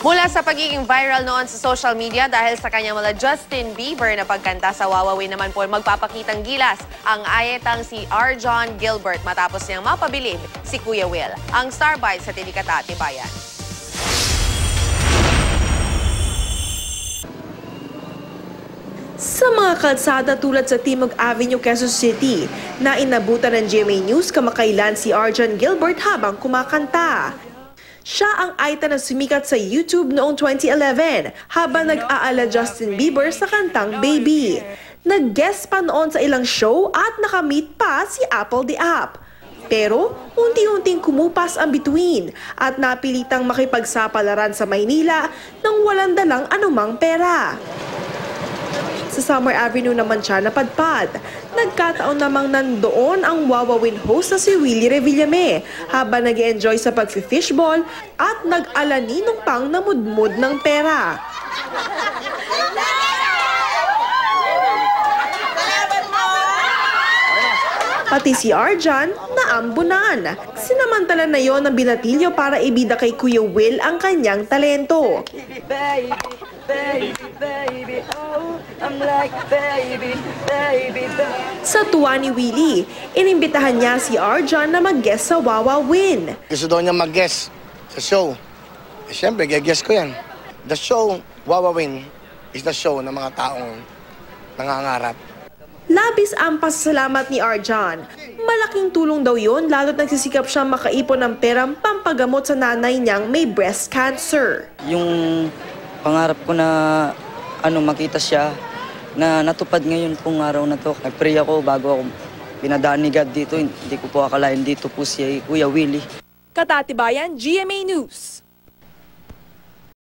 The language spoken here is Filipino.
Mula sa pagiging viral noon sa social media dahil sa kanyang mala Justin Bieber na pagkanta sa Wawawin naman po magpapakitang gilas ang ayetang si Arjon Gilbert matapos niyang mapabilib si Kuya Will. Ang Star Bites sa Tinikata Tibayan. Sa mga kalsada tulad sa Timog Avenue, Quezon City, na inabutan ng GMA News kamakailan si Arjon Gilbert habang kumakanta. Siya ang aita na sumikat sa YouTube noong 2011 habang nag-aala Justin Bieber sa kantang Baby. Nag-guest pa noon sa ilang show at nakamit pa si Apple the App. Pero unti-unting kumupas ang bituin at napilitang makipagsapalaran sa Maynila nang walang dalang anumang pera. Sa Summer Avenue naman siya napadpad. Nagkataon namang nandoon ang Wawawin host na si Willie Revillame habang nag-enjoy sa pag-fishball at nag-alaninong pang namudmud ng pera. Pati si Arjon naambunan. Sinamantala na yon ng binatilyo para ibida kay Kuya Will ang kanyang talento. Baby, oh, I'm like baby. Sa tuwa ni Willie, inimbitahan niya si Arjon na mag-guest sa Wawawin. Gusto daw niya mag-guest sa show. Siyempre, guest ko yan. The show, Wawawin, is the show ng mga taong nangangarap. Labis ang pasasalamat ni Arjon. Malaking tulong daw yon lalo't nagsisikap siyang makaipon ng perang pampagamot sa nanay niyang may breast cancer. Yung pangarap ko na makita siya na natupad ngayon pong araw na to. Nag-pray ako bago ako pinadaan ni God dito. Hindi ko po akalain dito po si Kuya Willie. Katatibayan, GMA News.